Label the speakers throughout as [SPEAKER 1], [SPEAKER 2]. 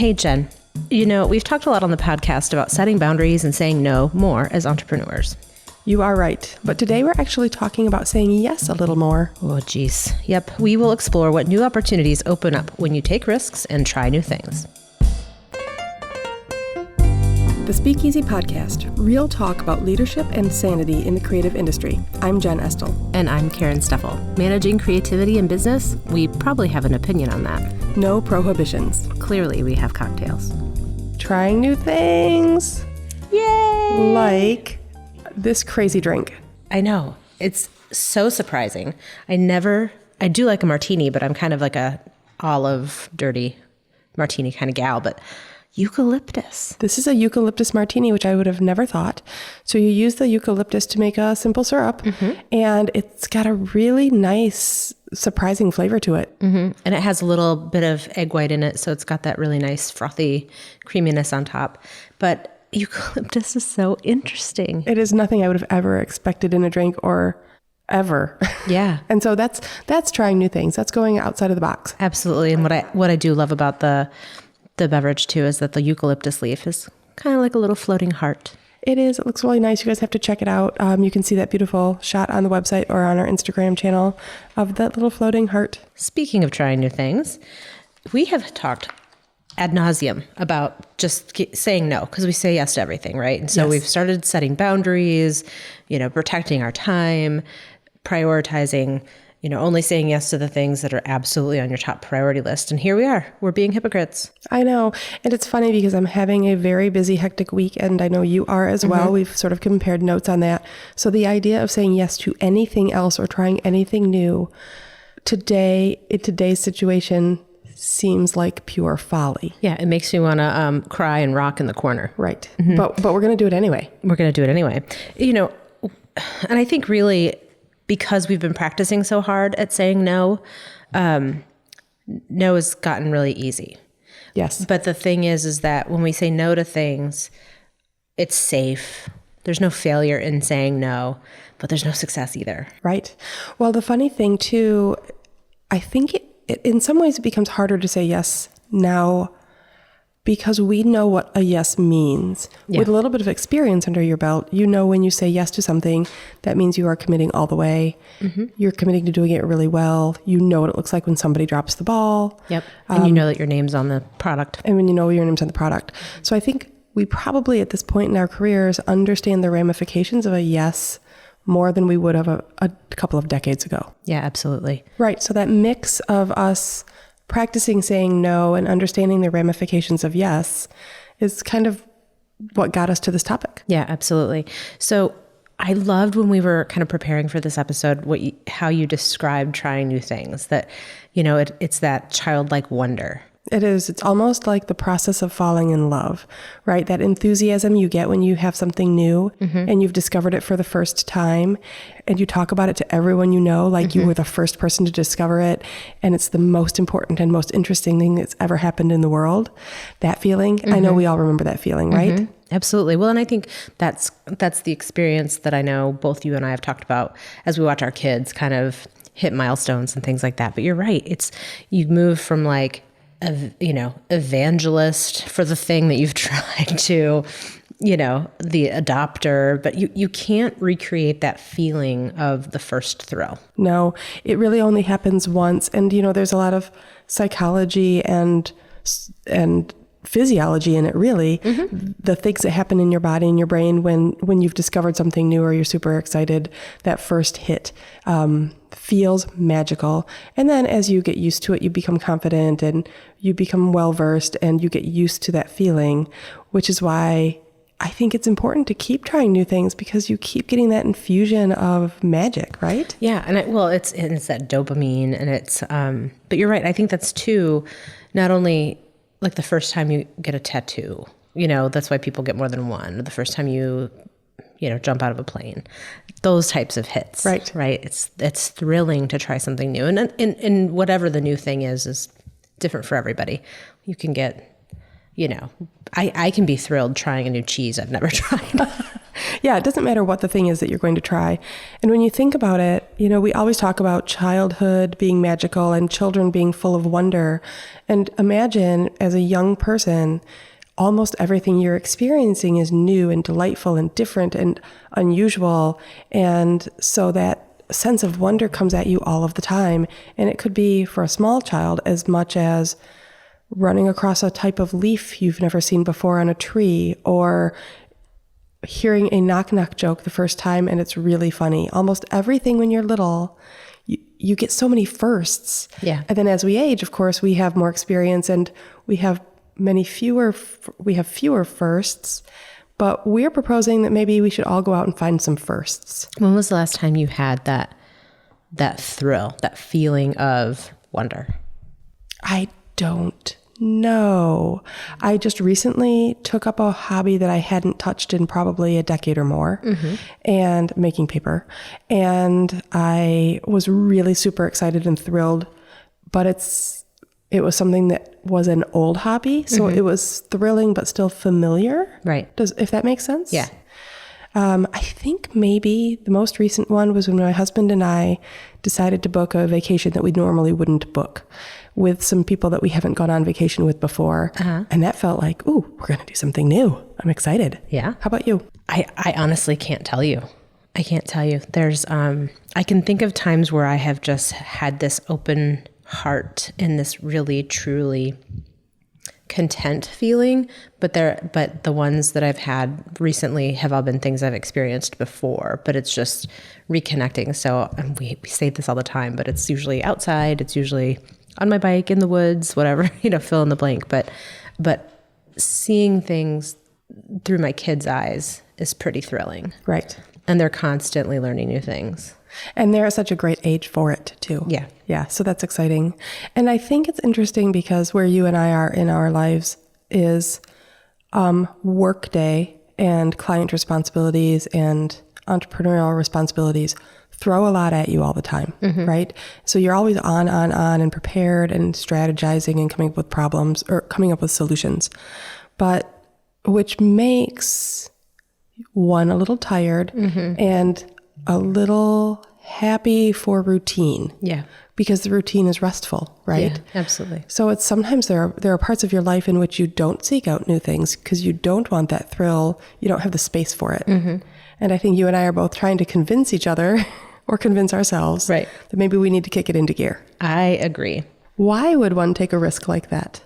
[SPEAKER 1] Hey, Jen. We've talked a lot on the podcast about setting boundaries and saying no more as entrepreneurs.
[SPEAKER 2] You are right. But today we're actually talking about saying yes a little more.
[SPEAKER 1] Oh, geez. Yep. We will explore what new opportunities open up when you take risks and try new things.
[SPEAKER 2] The Speakeasy Podcast, real talk about leadership and sanity in the creative industry. I'm Jen Estel.
[SPEAKER 1] And I'm Karen Steffel. Managing creativity in business, we probably have an opinion on that.
[SPEAKER 2] No prohibitions.
[SPEAKER 1] Clearly, we have cocktails.
[SPEAKER 2] Trying new things.
[SPEAKER 1] Yay!
[SPEAKER 2] Like this crazy drink.
[SPEAKER 1] I know. It's so surprising. I do like a martini, but I'm kind of like a olive, dirty martini kind of gal, but eucalyptus.
[SPEAKER 2] This is a eucalyptus martini, which I would have never thought. So you use the eucalyptus to make a simple syrup, and it's got a really nice, surprising flavor to it.
[SPEAKER 1] And it has a little bit of egg white in it, so it's got that really nice frothy creaminess on top. But eucalyptus is so interesting.
[SPEAKER 2] It is nothing I would have ever expected in a drink or ever.
[SPEAKER 1] Yeah.
[SPEAKER 2] And so that's trying new things. That's going outside of the box.
[SPEAKER 1] Absolutely. And what I do love about the beverage too is that the eucalyptus leaf is kind of like a little floating heart.
[SPEAKER 2] It is. It looks really nice. You guys have to check it out. You can see that beautiful shot on the website or on our Instagram channel of that little floating heart.
[SPEAKER 1] Speaking of trying new things, we have talked ad nauseum about just saying no, because we say yes to everything, right? And so we've started setting boundaries, protecting our time, prioritizing, only saying yes to the things that are absolutely on your top priority list. And here we are. We're being hypocrites.
[SPEAKER 2] I know. And it's funny because I'm having a very busy, hectic week, and I know you are as well. We've sort of compared notes on that. So the idea of saying yes to anything else or trying anything new today, in today's situation, seems like pure folly.
[SPEAKER 1] Yeah, it makes you want to cry and rock in the corner.
[SPEAKER 2] Right. But we're going to do it anyway.
[SPEAKER 1] We're going to do it anyway. And I think really, because we've been practicing so hard at saying no, no has gotten really easy.
[SPEAKER 2] Yes.
[SPEAKER 1] But the thing is that when we say no to things, it's safe. There's no failure in saying no, but there's no success either.
[SPEAKER 2] Right. Well, the funny thing too, I think it in some ways it becomes harder to say yes now because we know what a yes means. Yeah. With a little bit of experience under your belt, when you say yes to something, that means you are committing all the way. You're committing to doing it really well. You know what it looks like when somebody drops the ball.
[SPEAKER 1] Yep. And you know that your name's on the product.
[SPEAKER 2] And when you know your name's on the product. So I think we probably at this point in our careers understand the ramifications of a yes more than we would have a couple of decades ago.
[SPEAKER 1] Yeah, absolutely.
[SPEAKER 2] Right. So that mix of us practicing saying no and understanding the ramifications of yes is kind of what got us to this topic.
[SPEAKER 1] Yeah, absolutely. So I loved when we were kind of preparing for this episode, how you described trying new things, that, it's that childlike wonder.
[SPEAKER 2] It is. It's almost like the process of falling in love, right? That enthusiasm you get when you have something new and you've discovered it for the first time and you talk about it to everyone like you were the first person to discover it and it's the most important and most interesting thing that's ever happened in the world. That feeling, I know we all remember that feeling, right?
[SPEAKER 1] Absolutely. Well, and I think that's the experience that I know both you and I have talked about as we watch our kids kind of hit milestones and things like that. But you're right. You move from evangelist for the thing that you've tried to, the adopter, but you can't recreate that feeling of the first thrill.
[SPEAKER 2] No, it really only happens once. And, there's a lot of psychology and physiology in it, really. The things that happen in your body and your brain when you've discovered something new or you're super excited, that first hit feels magical. And then as you get used to it, you become confident and you become well-versed and you get used to that feeling, which is why I think it's important to keep trying new things because you keep getting that infusion of magic, right?
[SPEAKER 1] Yeah. And it's that dopamine and it's, but you're right. I think that's too, not only like the first time you get a tattoo, that's why people get more than one. The first time you jump out of a plane, those types of hits, right? It's thrilling to try something new. And whatever the new thing is different for everybody. You can get, I can be thrilled trying a new cheese I've never tried.
[SPEAKER 2] Yeah, it doesn't matter what the thing is that you're going to try. And when you think about it, we always talk about childhood being magical and children being full of wonder. And imagine as a young person, almost everything you're experiencing is new and delightful and different and unusual. And so that sense of wonder comes at you all of the time. And it could be for a small child as much as running across a type of leaf you've never seen before on a tree, or hearing a knock-knock joke the first time and it's really funny. Almost everything when you're little, you get so many firsts.
[SPEAKER 1] Yeah.
[SPEAKER 2] And then as we age, of course, we have more experience and we have fewer firsts. But we're proposing that maybe we should all go out and find some firsts.
[SPEAKER 1] When was the last time you had that thrill, that feeling of wonder?
[SPEAKER 2] I don't know. I just recently took up a hobby that I hadn't touched in probably a decade or more, and making paper. And I was really super excited and thrilled, but it was something that was an old hobby. So it was thrilling, but still familiar.
[SPEAKER 1] Right.
[SPEAKER 2] If that makes sense?
[SPEAKER 1] Yeah.
[SPEAKER 2] I think maybe the most recent one was when my husband and I decided to book a vacation that we normally wouldn't book with some people that we haven't gone on vacation with before. And that felt like, ooh, we're going to do something new. I'm excited.
[SPEAKER 1] Yeah.
[SPEAKER 2] How about you?
[SPEAKER 1] I honestly can't tell you. I can't tell you. There's, I can think of times where I have just had this open heart and this really, truly content feeling, but the ones that I've had recently have all been things I've experienced before, but it's just reconnecting. So we say this all the time, but it's usually outside. It's usually on my bike, in the woods, whatever, fill in the blank. But seeing things through my kids' eyes is pretty thrilling.
[SPEAKER 2] Right.
[SPEAKER 1] And they're constantly learning new things.
[SPEAKER 2] And they're at such a great age for it too.
[SPEAKER 1] Yeah.
[SPEAKER 2] Yeah. So that's exciting. And I think it's interesting because where you and I are in our lives is work day and client responsibilities and entrepreneurial responsibilities throw a lot at you all the time, right? So you're always on and prepared and strategizing and coming up with problems or coming up with solutions. But which makes one a little tired and a little happy for routine.
[SPEAKER 1] Yeah.
[SPEAKER 2] Because the routine is restful, right?
[SPEAKER 1] Yeah, absolutely.
[SPEAKER 2] So it's sometimes there are parts of your life in which you don't seek out new things because you don't want that thrill. You don't have the space for it. And I think you and I are both trying to convince each other or convince ourselves that maybe we need to kick it into gear.
[SPEAKER 1] I agree.
[SPEAKER 2] Why would one take a risk like that?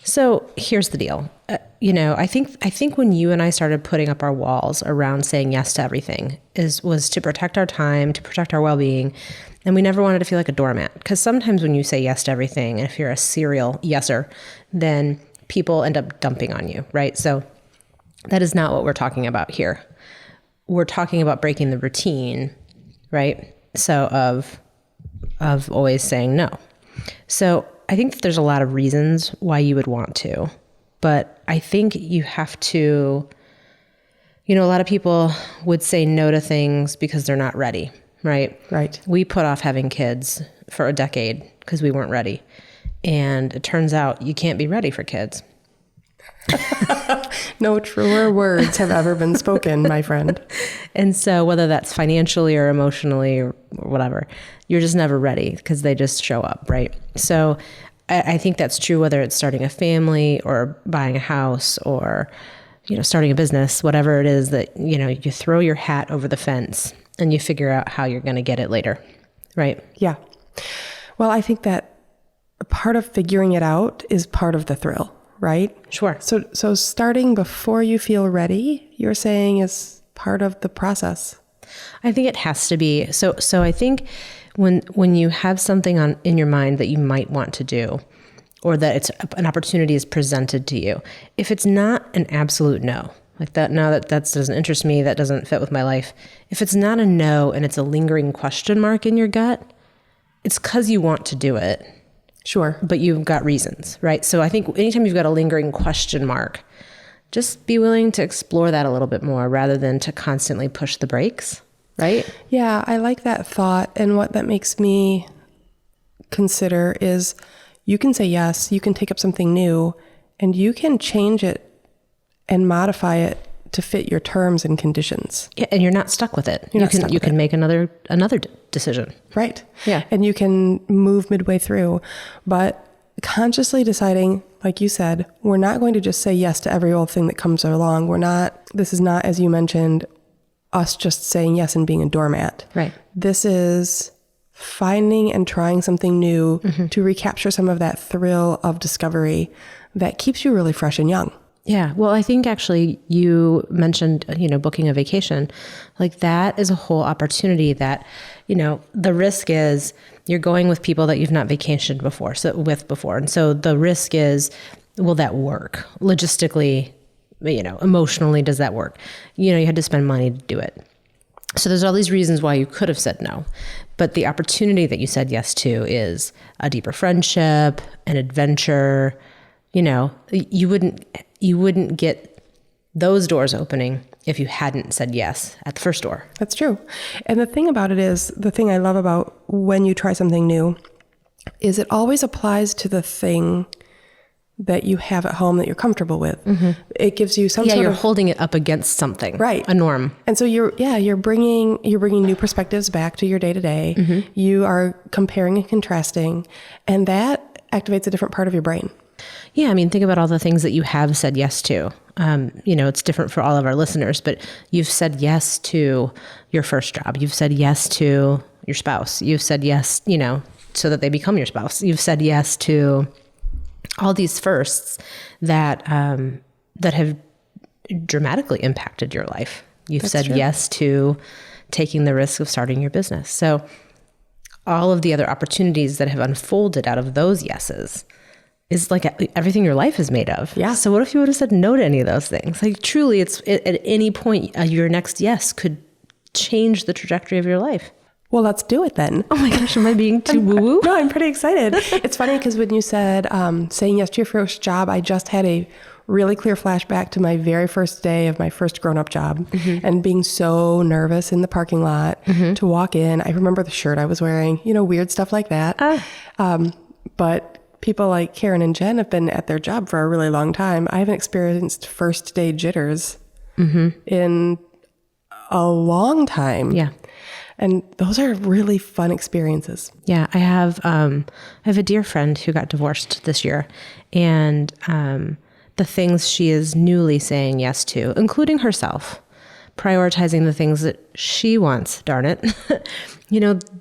[SPEAKER 1] So here's the deal. I think when you and I started putting up our walls around saying yes to everything was to protect our time, to protect our well-being. And we never wanted to feel like a doormat. Because sometimes when you say yes to everything, and if you're a serial yeser, then people end up dumping on you, right? So that is not what we're talking about here. We're talking about breaking the routine, right? So of always saying no. So I think that there's a lot of reasons why you would want to, but I think you have to, a lot of people would say no to things because they're not ready, right?
[SPEAKER 2] Right.
[SPEAKER 1] We put off having kids for a decade because we weren't ready. And it turns out you can't be ready for kids.
[SPEAKER 2] No truer words have ever been spoken, my friend.
[SPEAKER 1] And so whether that's financially or emotionally or whatever, you're just never ready because they just show up, right? So I think that's true whether it's starting a family or buying a house or, starting a business, whatever it is that, you throw your hat over the fence and you figure out how you're going to get it later, right?
[SPEAKER 2] Yeah. Well, I think that part of figuring it out is part of the thrill, right?
[SPEAKER 1] Sure.
[SPEAKER 2] So starting before you feel ready, you're saying is part of the process.
[SPEAKER 1] I think it has to be. So I think when you have something in your mind that you might want to do, or that it's an opportunity is presented to you, if it's not an absolute no, like that, no, that doesn't interest me, that doesn't fit with my life. If it's not a no and it's a lingering question mark in your gut, it's because you want to do it.
[SPEAKER 2] Sure.
[SPEAKER 1] But you've got reasons, right? So I think anytime you've got a lingering question mark, just be willing to explore that a little bit more rather than to constantly push the brakes, right?
[SPEAKER 2] Yeah, I like that thought. And what that makes me consider is you can say yes, you can take up something new, and you can change it and modify it to fit your terms and conditions.
[SPEAKER 1] Yeah, and you're not stuck with it. You can make another decision.
[SPEAKER 2] Right.
[SPEAKER 1] Yeah.
[SPEAKER 2] And you can move midway through. But consciously deciding, like you said, we're not going to just say yes to every old thing that comes along. This is not, as you mentioned, us just saying yes and being a doormat.
[SPEAKER 1] Right.
[SPEAKER 2] This is finding and trying something new to recapture some of that thrill of discovery that keeps you really fresh and young.
[SPEAKER 1] Yeah. Well, I think actually you mentioned, booking a vacation. Like that is a whole opportunity that, the risk is you're going with people that you've not vacationed before. And so the risk is, will that work? Logistically, emotionally, does that work? You had to spend money to do it. So there's all these reasons why you could have said no. But the opportunity that you said yes to is a deeper friendship, an adventure. You wouldn't get those doors opening if you hadn't said yes at the first door.
[SPEAKER 2] That's true. And the thing about it is, the thing I love about when you try something new is it always applies to the thing that you have at home that you're comfortable with. It gives you some sort
[SPEAKER 1] you're
[SPEAKER 2] of
[SPEAKER 1] holding it up against something,
[SPEAKER 2] right,
[SPEAKER 1] a norm.
[SPEAKER 2] And so you're bringing new perspectives back to your day to day. You are comparing and contrasting, and that activates a different part of your brain.
[SPEAKER 1] Yeah, I mean, think about all the things that you have said yes to. It's different for all of our listeners, but you've said yes to your first job. You've said yes to your spouse. You've said yes, so that they become your spouse. You've said yes to all these firsts that have dramatically impacted your life. You've said yes to taking the risk of starting your business. So all of the other opportunities that have unfolded out of those yeses is like everything your life is made of.
[SPEAKER 2] Yeah.
[SPEAKER 1] So what if you would have said no to any of those things? Like truly, at any point, your next yes could change the trajectory of your life.
[SPEAKER 2] Well, let's do it then.
[SPEAKER 1] Oh my gosh, am I being too woo-woo?
[SPEAKER 2] No, I'm pretty excited. It's funny because when you said saying yes to your first job, I just had a really clear flashback to my very first day of my first grown-up job and being so nervous in the parking lot to walk in. I remember the shirt I was wearing, weird stuff like that. But people like Karen and Jen have been at their job for a really long time. I haven't experienced first day jitters in a long time.
[SPEAKER 1] Yeah.
[SPEAKER 2] And those are really fun experiences.
[SPEAKER 1] Yeah, I have a dear friend who got divorced this year, and the things she is newly saying yes to, including herself, prioritizing the things that she wants, darn it,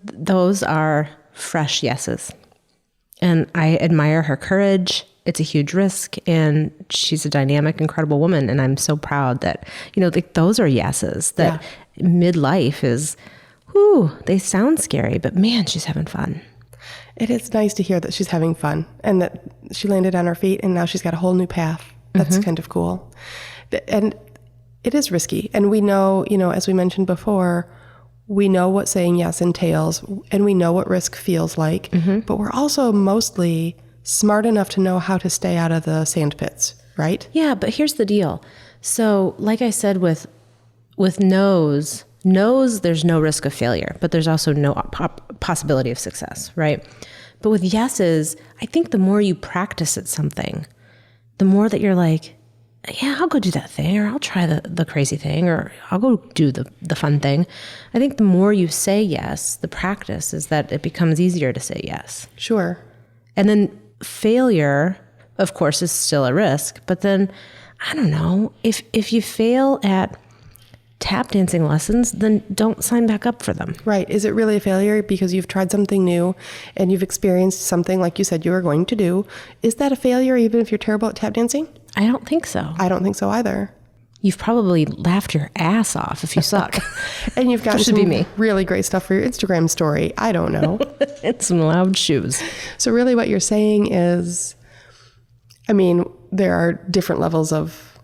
[SPEAKER 1] those are fresh yeses. And I admire her courage. It's a huge risk, and she's a dynamic, incredible woman. And I'm so proud that, those are yeses, that midlife is, they sound scary, but man, she's having fun.
[SPEAKER 2] It is nice to hear that she's having fun and that she landed on her feet and now she's got a whole new path. That's kind of cool. And it is risky. And we know, as we mentioned before, we know what saying yes entails and we know what risk feels like, but we're also mostly smart enough to know how to stay out of the sand pits, right?
[SPEAKER 1] Yeah, but here's the deal. So like I said, with no's, there's no risk of failure, but there's also no possibility of success, right? But with yeses, I think the more you practice at something, the more that you're like, yeah, I'll go do that thing, or I'll try the crazy thing, or I'll go do the fun thing. I think the more you say yes, the practice is that it becomes easier to say yes.
[SPEAKER 2] Sure.
[SPEAKER 1] And then failure, of course, is still a risk, but then, I don't know, if you fail at tap dancing lessons, then don't sign back up for them.
[SPEAKER 2] Right. Is it really a failure because you've tried something new and you've experienced something like you said you were going to do? Is that a failure even if you're terrible at tap dancing?
[SPEAKER 1] I don't think so.
[SPEAKER 2] I don't think so either.
[SPEAKER 1] You've probably laughed your ass off if you suck.
[SPEAKER 2] And you've got
[SPEAKER 1] some
[SPEAKER 2] really great stuff for your Instagram story. I don't know.
[SPEAKER 1] And some loud shoes.
[SPEAKER 2] So really what you're saying is, there are different levels of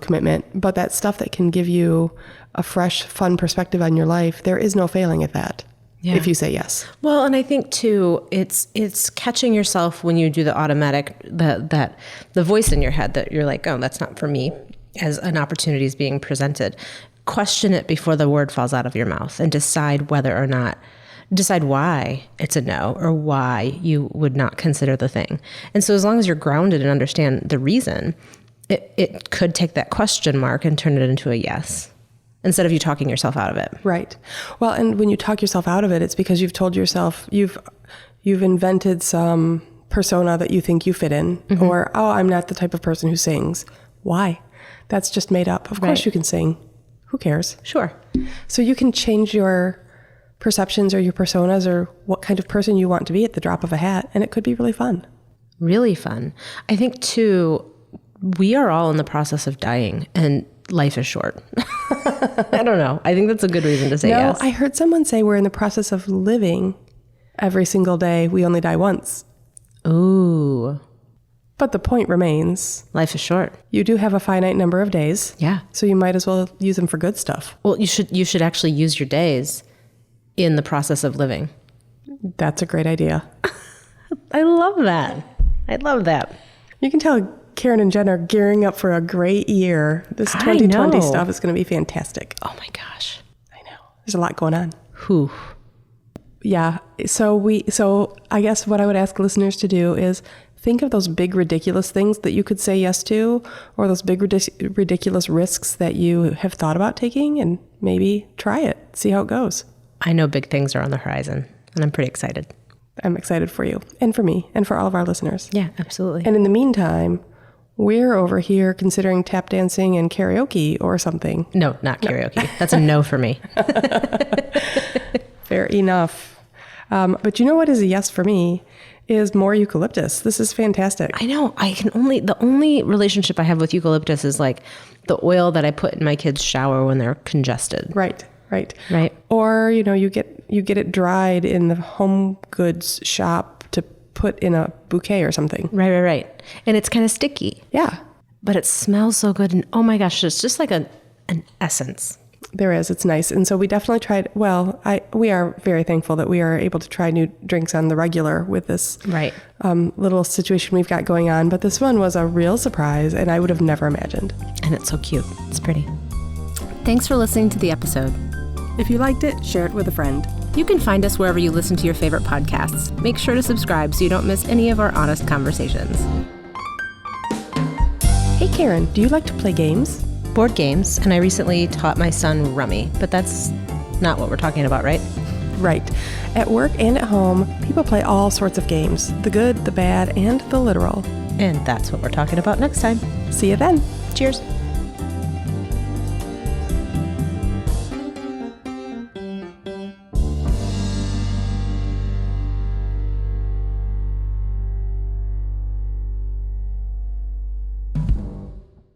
[SPEAKER 2] commitment, but that stuff that can give you a fresh, fun perspective on your life, there is no failing at that. Yeah. If you say yes.
[SPEAKER 1] Well, and I think too, it's catching yourself when you do the automatic, the voice in your head that you're like, oh, that's not for me, as an opportunity is being presented. Question it before the word falls out of your mouth and decide whether or not decide why it's a no or why you would not consider the thing. And so as long as you're grounded and understand the reason, it could take that question mark and turn it into a yes instead of you talking yourself out of it.
[SPEAKER 2] Right. Well, and when you talk yourself out of it, it's because you've told yourself, you've invented some persona that you think you fit in, or, oh, I'm not the type of person who sings. Why? That's just made up. Of course you can sing. Who cares?
[SPEAKER 1] Sure.
[SPEAKER 2] So you can change your perceptions or your personas or what kind of person you want to be at the drop of a hat, and it could be really fun.
[SPEAKER 1] Really fun. I think, too, we are all in the process of dying, and life is short. I don't know. I think that's a good reason to say yes.
[SPEAKER 2] I heard someone say we're in the process of living every single day. We only die once.
[SPEAKER 1] Ooh.
[SPEAKER 2] But the point remains.
[SPEAKER 1] Life is short.
[SPEAKER 2] You do have a finite number of days.
[SPEAKER 1] Yeah.
[SPEAKER 2] So you might as well use them for good stuff.
[SPEAKER 1] Well, you should actually use your days in the process of living.
[SPEAKER 2] That's a great idea.
[SPEAKER 1] I love that. I love that.
[SPEAKER 2] You can tell Karen and Jen are gearing up for a great year. This 2020 stuff is going to be fantastic.
[SPEAKER 1] Oh my gosh.
[SPEAKER 2] I know. There's a lot going on.
[SPEAKER 1] Whew.
[SPEAKER 2] Yeah. So I guess what I would ask listeners to do is think of those big, ridiculous things that you could say yes to, or those big, ridiculous risks that you have thought about taking, and maybe try it. See how it goes.
[SPEAKER 1] I know big things are on the horizon, and I'm pretty excited.
[SPEAKER 2] I'm excited for you and for me and for all of our listeners.
[SPEAKER 1] Yeah, absolutely.
[SPEAKER 2] And in the meantime, we're over here considering tap dancing and karaoke or something.
[SPEAKER 1] No, not karaoke. That's a no for me.
[SPEAKER 2] Fair enough. But you know what is a yes for me is more eucalyptus. This is fantastic.
[SPEAKER 1] I know. The only relationship I have with eucalyptus is like the oil that I put in my kids' shower when they're congested.
[SPEAKER 2] Right.
[SPEAKER 1] Right.
[SPEAKER 2] Or, you get it dried in the home goods shop to put in a bouquet or something.
[SPEAKER 1] Right. And it's kind of sticky.
[SPEAKER 2] Yeah.
[SPEAKER 1] But it smells so good. And oh my gosh, it's just like an essence.
[SPEAKER 2] There is. It's nice. And so we definitely tried. Well, we are very thankful that we are able to try new drinks on the regular with this little situation we've got going on. But this one was a real surprise, and I would have never imagined.
[SPEAKER 1] And it's so cute. It's pretty. Thanks for listening to the episode.
[SPEAKER 2] If you liked it, share it with a friend.
[SPEAKER 1] You can find us wherever you listen to your favorite podcasts. Make sure to subscribe so you don't miss any of our honest conversations.
[SPEAKER 2] Hey, Karen, do you like to play games?
[SPEAKER 1] Board games, and I recently taught my son Rummy, but that's not what we're talking about, right?
[SPEAKER 2] Right. At work and at home, people play all sorts of games, the good, the bad, and the literal.
[SPEAKER 1] And that's what we're talking about next time.
[SPEAKER 2] See you then.
[SPEAKER 1] Cheers.